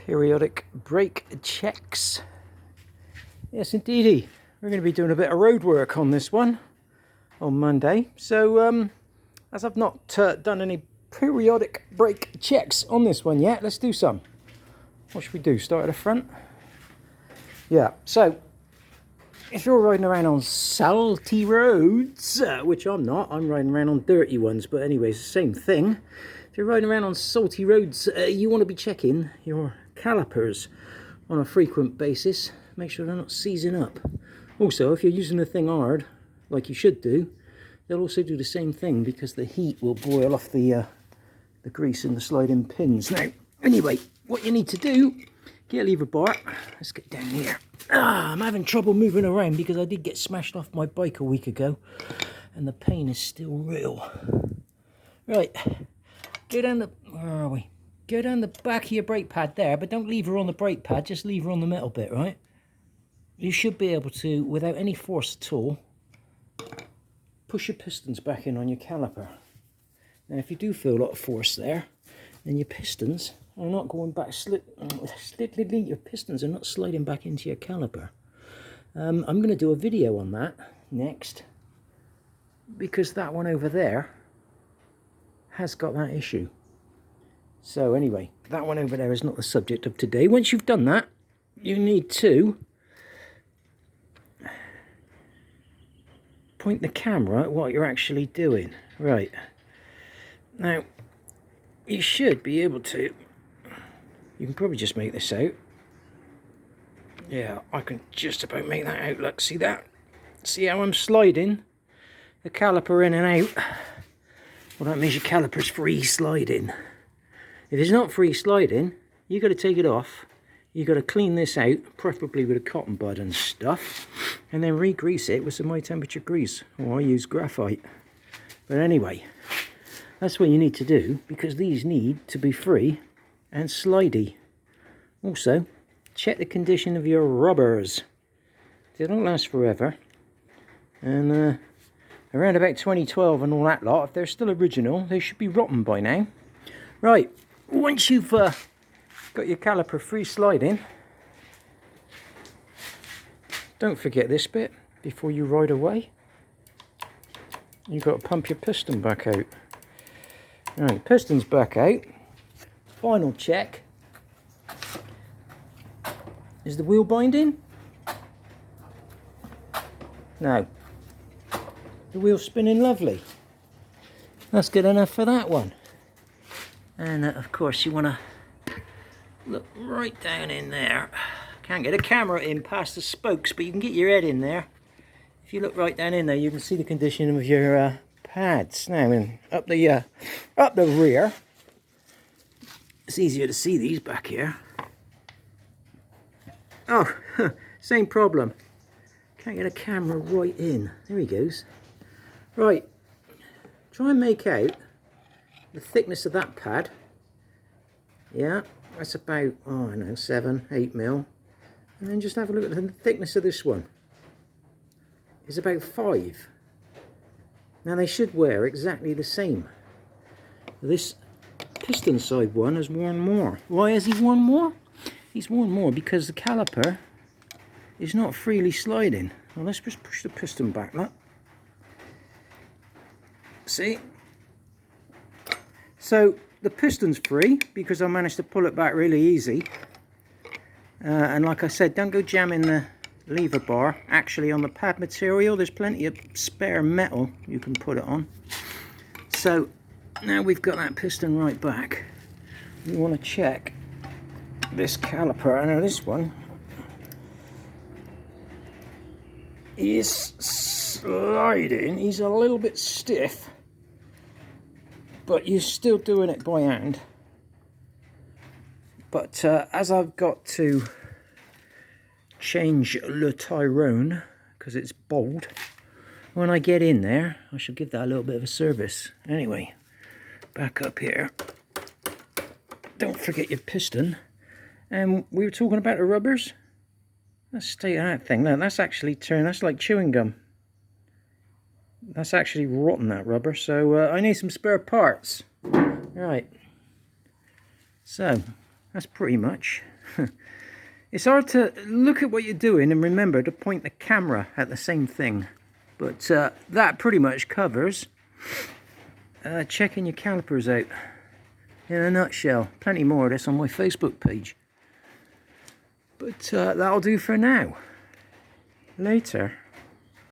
periodic brake checks. Yes, indeedy. We're going to be doing a bit of road work on this one on Monday. So, as I've not done any periodic brake checks on this one yet, let's do some. What should we do? Start at the front? Yeah, so if you're riding around on salty roads, which I'm not, I'm riding around on dirty ones, but anyway, it's the same thing. If you're riding around on salty roads, you want to be checking your calipers on a frequent basis. Make sure they're not seizing up. Also, if you're using the thing hard, like you should do, they'll also do the same thing because the heat will boil off the grease in the sliding pins. Now, anyway, what you need to do, get a lever bar. Let's get down here. I'm having trouble moving around because I did get smashed off my bike a week ago and the pain is still real. Right, go down the, where are we? Go down the back of your brake pad there, but don't leave her on the brake pad, just leave her on the metal bit, right? You should be able to, without any force at all, push your pistons back in on your caliper. Now if you do feel a lot of force there, then your pistons are not going back, your pistons are not sliding back into your caliper. I'm going to do a video on that next, because that one over there has got that issue. So anyway, that one over there is not the subject of today. Once you've done that, you need to point the camera at what you're actually doing. Right. Now, you should be able to, you can probably just make this out. Yeah, I can just about make that out. Look, see that? See how I'm sliding the caliper in and out? Well, that means your caliper's free sliding. If it's not free sliding, you've got to take it off. You've got to clean this out, preferably with a cotton bud and stuff, and then re-grease it with some high temperature grease. Or I use graphite. But anyway, that's what you need to do, because these need to be free and slidey. Also, check the condition of your rubbers. They don't last forever. And around about 2012 and all that lot, if they're still original, they should be rotten by now. Right, once you've got your caliper free sliding, don't forget this bit before you ride away. You've got to pump your piston back out. Alright, piston's back out. Final check. Is the wheel binding? No. The wheel's spinning lovely. That's good enough for that one. And of course you want to look right down in there. Can't get a camera in past the spokes, but you can get your head in there. If you look right down in there, you can see the condition of your pads. Now, up the rear, it's easier to see these back here. Oh, same problem. Can't get a camera right in. There he goes. Right, try and make out the thickness of that pad. Yeah, that's about, oh, I know, 7, 8 mil. And then just have a look at the thickness of this one. It's about 5. Now they should wear exactly the same. This piston side one has worn more. Why has he worn more? He's worn more because the caliper is not freely sliding. Well, let's just push the piston back, look. See? So the piston's free because I managed to pull it back really easy. And like I said, don't go jamming the lever bar actually on the pad material. There's plenty of spare metal you can put it on. So now we've got that piston right back, we want to check this caliper. I know this one is sliding. He's a little bit stiff, but you're still doing it by hand. But as I've got to change Le Tyrone because it's bold, when I get in there I shall give that a little bit of a service. Anyway, back up here, don't forget your piston. And we were talking about the rubbers. Let's stay on that thing. No, that's actually turned, that's like chewing gum. That's actually rotten, that rubber. So I need some spare parts. Right, so that's pretty much. It's hard to look at what you're doing and remember to point the camera at the same thing. But that pretty much covers checking your calipers out in a nutshell. Plenty more of this on my Facebook page. But that'll do for now. Later.